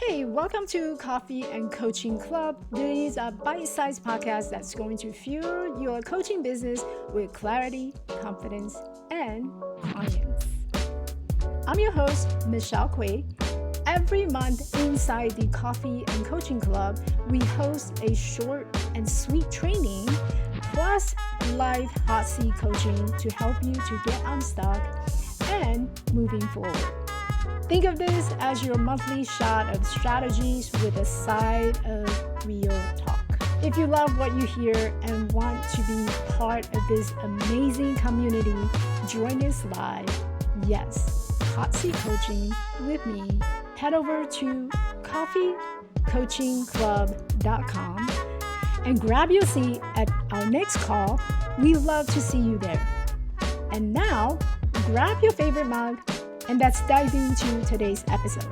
Hey, welcome to Coffee and Coaching Club. This is a bite-sized podcast that's going to fuel your coaching business with clarity, confidence, and clients. I'm your host, Michelle Quay. Every month inside the Coffee and Coaching Club, we host a short and sweet training plus live hot seat coaching to help you to get unstuck and moving forward. Think of this as your monthly shot of strategies with a side of real talk. If you love what you hear and want to be part of this amazing community, join us live. Yes, hot seat coaching with me. Head over to coffeecoachingclub.com and grab your seat at our next call. We love to see you there. And now, grab your favorite mug and let's dive into today's episode.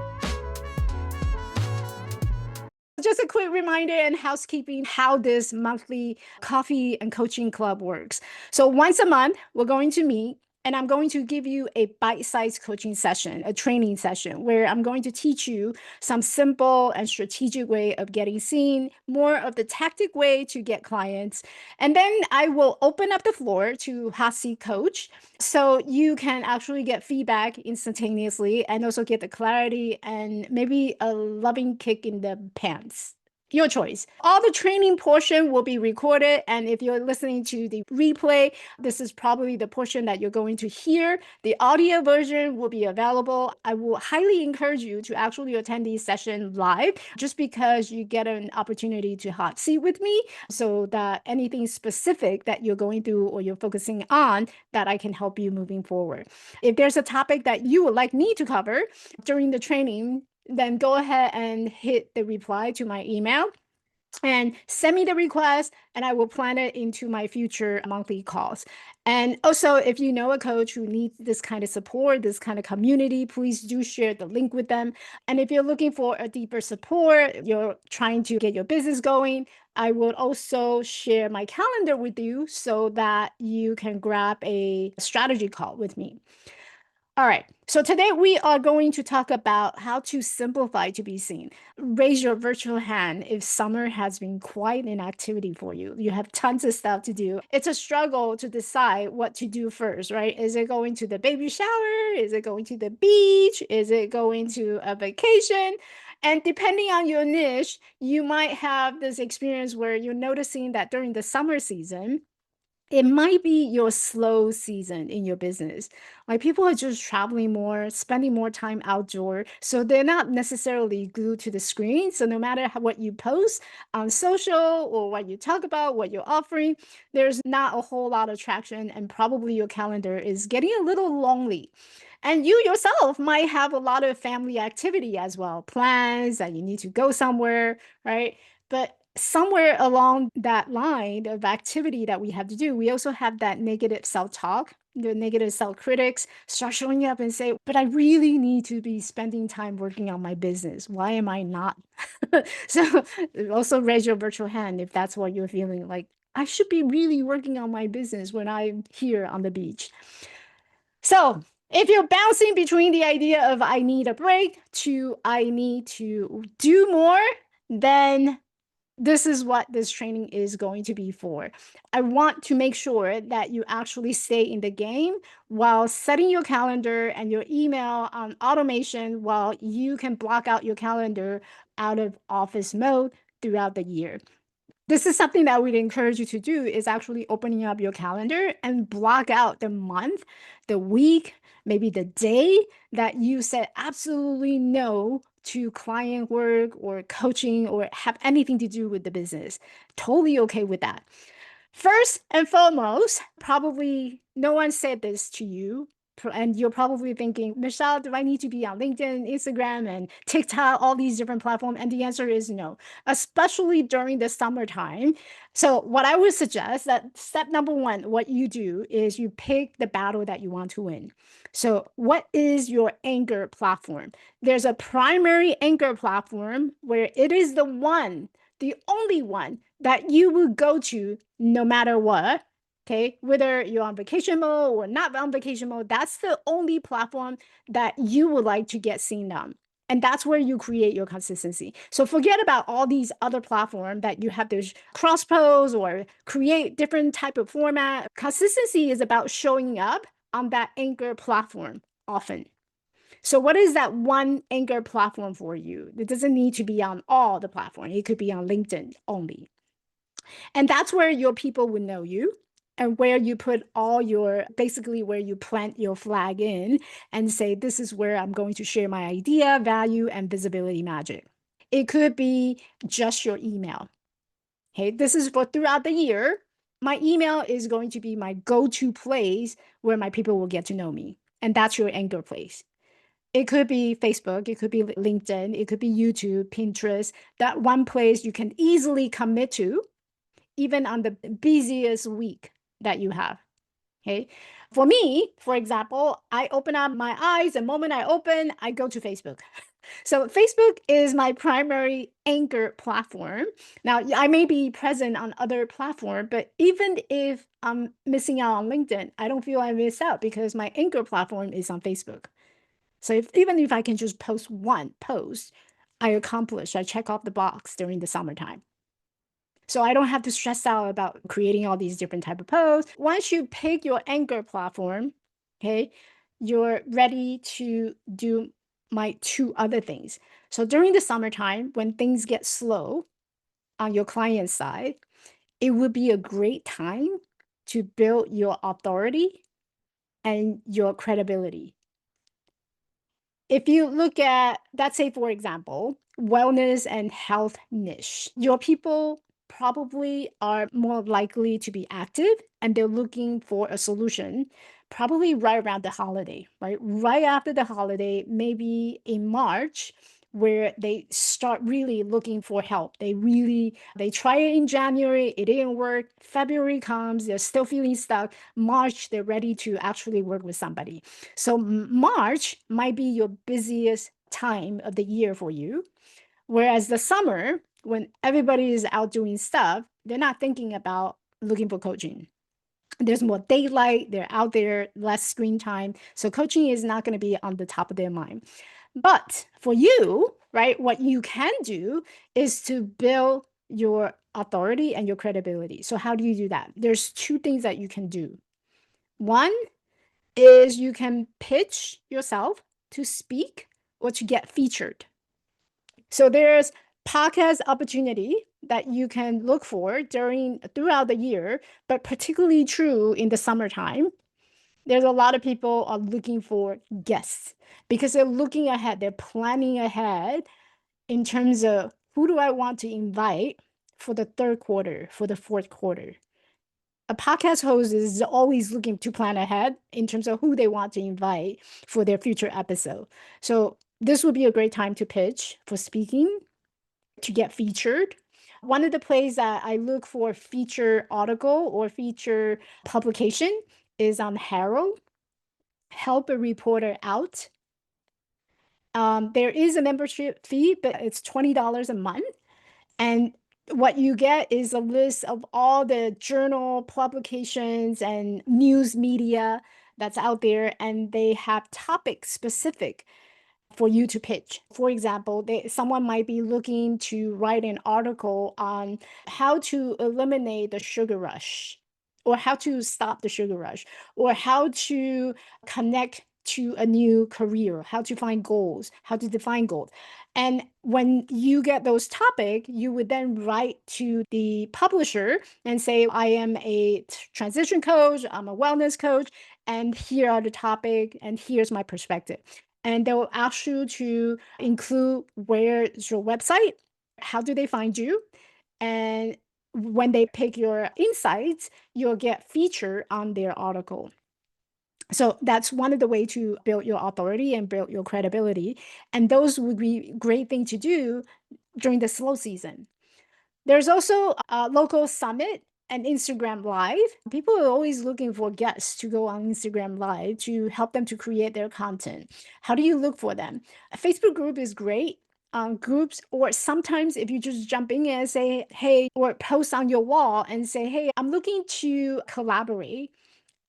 Just a quick reminder and housekeeping how this monthly coffee and coaching club works. So once a month, we're going to meet and I'm going to give you a bite-sized coaching session, a training session, where I'm going to teach you some simple and strategic way of getting seen, more of the tactic way to get clients. And then I will open up the floor to hot seat coach so you can actually get feedback instantaneously and also get the clarity and maybe a loving kick in the pants. Your choice. All the training portion will be recorded. And if you're listening to the replay, this is probably the portion that you're going to hear. The audio version will be available. I will highly encourage you to actually attend this session live just because you get an opportunity to hot seat with me so that anything specific that you're going through or you're focusing on that I can help you moving forward. If there's a topic that you would like me to cover during the training, then go ahead and hit the reply to my email and send me the request and I will plan it into my future monthly calls. And also, if you know a coach who needs this kind of support, this kind of community, please do share the link with them. And if you're looking for a deeper support, you're trying to get your business going, I will also share my calendar with you so that you can grab a strategy call with me. All right, so today we are going to talk about how to simplify to be seen. Raise your virtual hand if summer has been quite an activity for you. You have tons of stuff to do. It's a struggle to decide what to do first, right? Is it going to the baby shower? Is it going to the beach? Is it going to a vacation? And depending on your niche, you might have this experience where you're noticing that during the summer season, it might be your slow season in your business. Like people are just traveling more, spending more time outdoor. So they're not necessarily glued to the screen. So no matter what you post on social or what you talk about, what you're offering, there's not a whole lot of traction. And probably your calendar is getting a little lonely. And you yourself might have a lot of family activity as well, plans that you need to go somewhere, right? But somewhere along that line of activity that we have to do, we also have that negative self-talk. The negative self-critics start showing up and say, but I really need to be spending time working on my business. Why am I not? So also raise your virtual hand if that's what you're feeling like. I should be really working on my business when I'm here on the beach. So if you're bouncing between the idea of I need a break to I need to do more, then this is what this training is going to be for. I want to make sure that you actually stay in the game while setting your calendar and your email on automation while you can block out your calendar out of office mode throughout the year. This is something that we'd encourage you to do is actually opening up your calendar and block out the month, the week, maybe the day that you said absolutely no to client work or coaching or have anything to do with the business. Totally okay with that. First and foremost, probably no one said this to you, and you're probably thinking, Michelle, do I need to be on LinkedIn, Instagram, and TikTok, all these different platforms? And the answer is no, especially during the summertime. So what I would suggest that step number one, what you do is you pick the battle that you want to win. So what is your anchor platform? There's a primary anchor platform where it is the one, the only one that you will go to no matter what. Okay, whether you're on vacation mode or not on vacation mode, that's the only platform that you would like to get seen on. And that's where you create your consistency. So forget about all these other platforms that you have to cross post or create different type of format. Consistency is about showing up on that anchor platform often. So what is that one anchor platform for you? It doesn't need to be on all the platforms. It could be on LinkedIn only. And that's where your people will know you and where you put all your, basically where you plant your flag in and say, this is where I'm going to share my idea, value, and visibility magic. It could be just your email. Okay, this is for throughout the year. My email is going to be my go-to place where my people will get to know me. And that's your anchor place. It could be Facebook, it could be LinkedIn, it could be YouTube, Pinterest, that one place you can easily commit to, even on the busiest week that you have. Okay. For me, for example, I open up my eyes. The moment I open, I go to Facebook. So Facebook is my primary anchor platform. Now, I may be present on other platforms, but even if I'm missing out on LinkedIn, I don't feel I miss out because my anchor platform is on Facebook. So even if I can just post one post, I check off the box during the summertime. So I don't have to stress out about creating all these different type of posts. Once you pick your anchor platform, okay, you're ready to do my two other things. So during the summertime, when things get slow on your client side, it would be a great time to build your authority and your credibility. If you look at, let's say, for example, wellness and health niche, your people probably are more likely to be active and they're looking for a solution probably right around the holiday, right? Right after the holiday, maybe in March, where they start really looking for help. They try it in January, it didn't work. February comes, they're still feeling stuck. March, they're ready to actually work with somebody. So March might be your busiest time of the year for you. Whereas the summer, when everybody is out doing stuff, they're not thinking about looking for coaching. There's more daylight, they're out there, less screen time. So coaching is not going to be on the top of their mind. But for you, right, what you can do is to build your authority and your credibility. So how do you do that? There's two things that you can do. One is you can pitch yourself to speak or to get featured. So there's podcast opportunity that you can look for throughout the year, but particularly true in the summertime. There's a lot of people are looking for guests because they're looking ahead, they're planning ahead in terms of who do I want to invite for the third quarter, for the fourth quarter. A podcast host is always looking to plan ahead in terms of who they want to invite for their future episode. So this would be a great time to pitch for speaking, to get featured. One of the places that I look for feature article or feature publication is on Herald. Help a reporter out. There is a membership fee, but it's $20 a month. And what you get is a list of all the journal publications and news media that's out there, and they have topic specific for you to pitch. For example, someone might be looking to write an article on how to eliminate the sugar rush, or how to stop the sugar rush, or how to connect to a new career, how to find goals, how to define goals. And when you get those topics, you would then write to the publisher and say, I am a transition coach, I'm a wellness coach, and here are the topic, and here's my perspective. And they will ask you to include where's your website, how do they find you, and when they pick your insights, you'll get featured on their article. So that's one of the way to build your authority and build your credibility. And those would be great thing to do during the slow season. There's also a local summit and Instagram Live. People are always looking for guests to go on Instagram Live to help them to create their content. How do you look for them? A Facebook group is great. Groups, or sometimes if you just jump in and say, hey, or post on your wall and say, hey, I'm looking to collaborate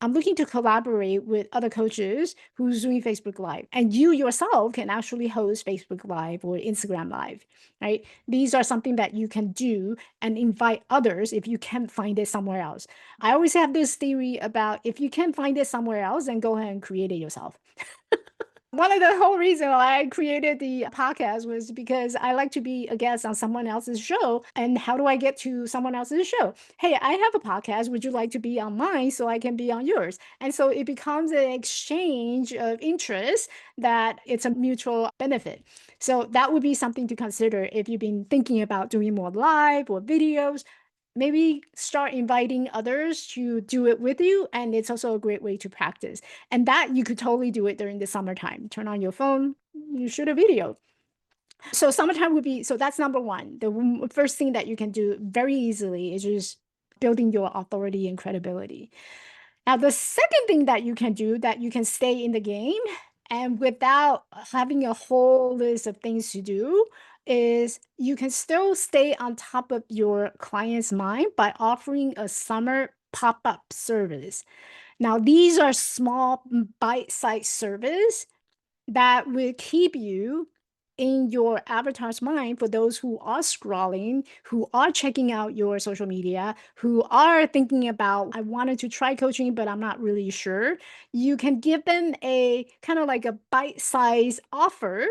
I'm looking to collaborate with other coaches who's doing Facebook Live. And you yourself can actually host Facebook Live or Instagram Live, right? These are something that you can do and invite others if you can't find it somewhere else. I always have this theory about if you can't find it somewhere else, then go ahead and create it yourself. One of the whole reason why I created the podcast was because I like to be a guest on someone else's show. And how do I get to someone else's show? Hey, I have a podcast. Would you like to be on mine so I can be on yours? And so it becomes an exchange of interest that it's a mutual benefit. So that would be something to consider if you've been thinking about doing more live or videos. Maybe start inviting others to do it with you. And it's also a great way to practice. And that you could totally do it during the summertime. Turn on your phone, you shoot a video. So summertime would be, so that's number one. The first thing that you can do very easily is just building your authority and credibility. Now, the second thing that you can do that you can stay in the game and without having a whole list of things to do is you can still stay on top of your client's mind by offering a summer pop-up service. Now, these are small bite-sized service that will keep you in your avatar's mind for those who are scrolling, who are checking out your social media, who are thinking about, I wanted to try coaching, but I'm not really sure. You can give them a kind of like a bite size offer.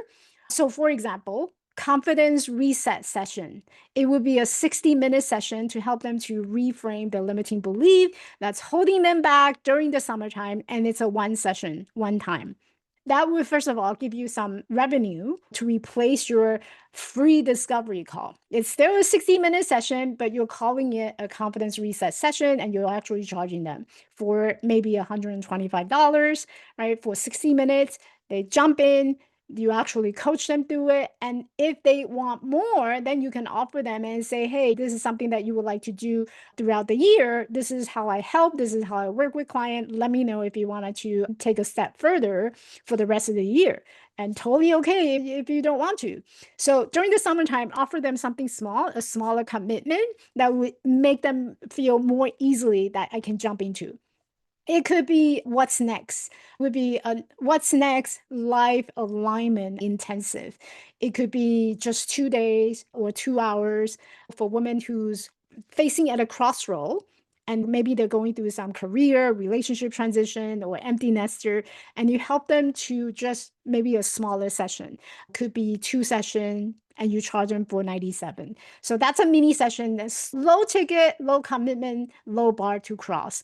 So, for example, confidence reset session. It would be a 60-minute session to help them to reframe the limiting belief that's holding them back during the summertime. And it's a one session, one time. That would, first of all, give you some revenue to replace your free discovery call. It's still a 60-minute session, but you're calling it a confidence reset session and you're actually charging them for maybe $125, right? For 60 minutes, they jump in, you actually coach them through it. And if they want more, then you can offer them and say, hey, this is something that you would like to do throughout the year. This is how I help. This is how I work with client. Let me know if you wanted to take a step further for the rest of the year. And totally okay if you don't want to. So during the summertime, offer them something small, a smaller commitment that would make them feel more easily that I can jump into. It could be what's next, would be a what's next life alignment intensive. It could be just 2 days or 2 hours for women who's facing at a crossroad and maybe they're going through some career, relationship transition or empty nester, and you help them to just maybe a smaller session. Could be 2 sessions and you charge them for 97. So that's a mini session that's low ticket, low commitment, low bar to cross.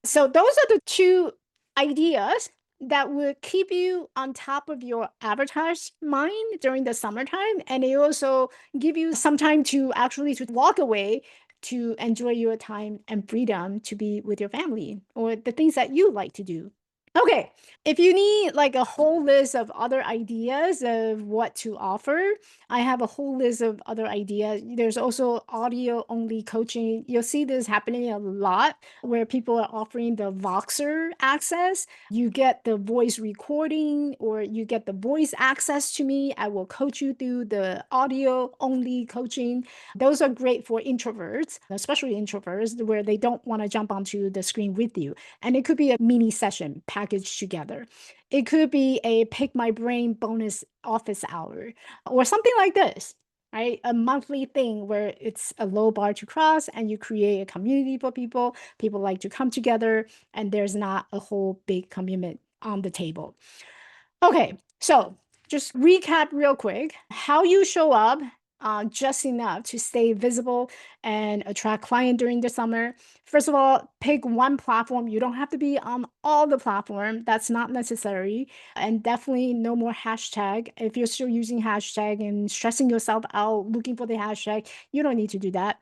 So those are the two ideas that would keep you on top of your avatar's mind during the summertime. And they also give you some time to actually to walk away to enjoy your time and freedom to be with your family or the things that you like to do. Okay, if you need like a whole list of other ideas of what to offer, I have a whole list of other ideas. There's also audio only coaching. You'll see this happening a lot where people are offering the Voxer access. You get the voice recording or you get the voice access to me. I will coach you through the audio only coaching. Those are great for introverts, especially introverts where they don't want to jump onto the screen with you. And it could be a mini session packaged together. It could be a pick my brain bonus office hour or something like this, right? A monthly thing where it's a low bar to cross and you create a community for people. People like to come together and there's not a whole big commitment on the table. Okay, so just recap real quick how you show up just enough to stay visible and attract client during the summer. First of all, pick one platform. You don't have to be on all the platform. That's not necessary. And definitely no more hashtag. If you're still using hashtag and stressing yourself out looking for the hashtag, you don't need to do that.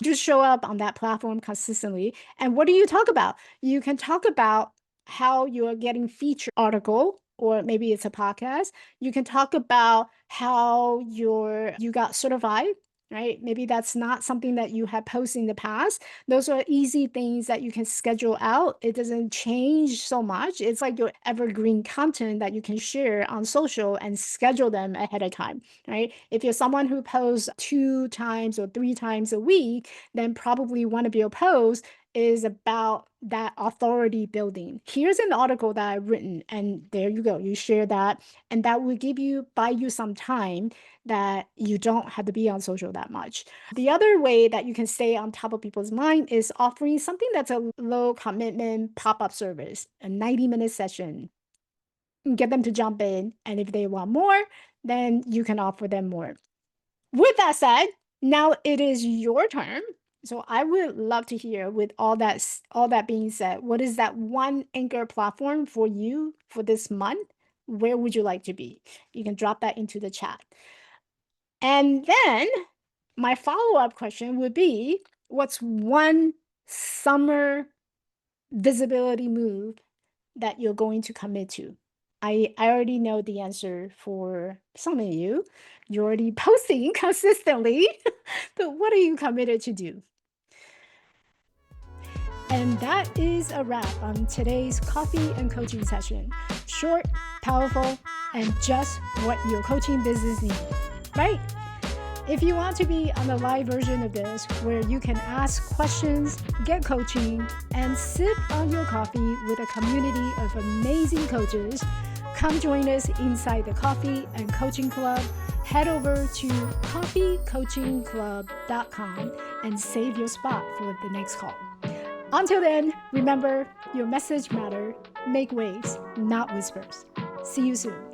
Just show up on that platform consistently. And what do you talk about? You can talk about how you're getting featured article or maybe it's a podcast. You can talk about how you got certified, right? Maybe that's not something that you have posted in the past. Those are easy things that you can schedule out. It doesn't change so much. It's like your evergreen content that you can share on social and schedule them ahead of time, right? If you're someone who posts 2 times or 3 times a week, then probably one of your posts is about that authority building. Here's an article that I've written, and there you go. You share that, and that will buy you some time that you don't have to be on social that much. The other way that you can stay on top of people's mind is offering something that's a low commitment pop-up service, a 90-minute session. Get them to jump in, and if they want more, then you can offer them more. With that said, now it is your turn. So I would love to hear, with all that being said, what is that one anchor platform for you for this month? Where would you like to be? You can drop that into the chat. And then my follow-up question would be, what's one summer visibility move that you're going to commit to? I already know the answer for some of you. You're already posting consistently, but what are you committed to do? And that is a wrap on today's coffee and coaching session. Short, powerful, and just what your coaching business needs, right? If you want to be on the live version of this, where you can ask questions, get coaching, and sip on your coffee with a community of amazing coaches, come join us inside the Coffee and Coaching Club. Head over to coffeecoachingclub.com and save your spot for the next call. Until then, remember, your message matters. Make waves, not whispers. See you soon.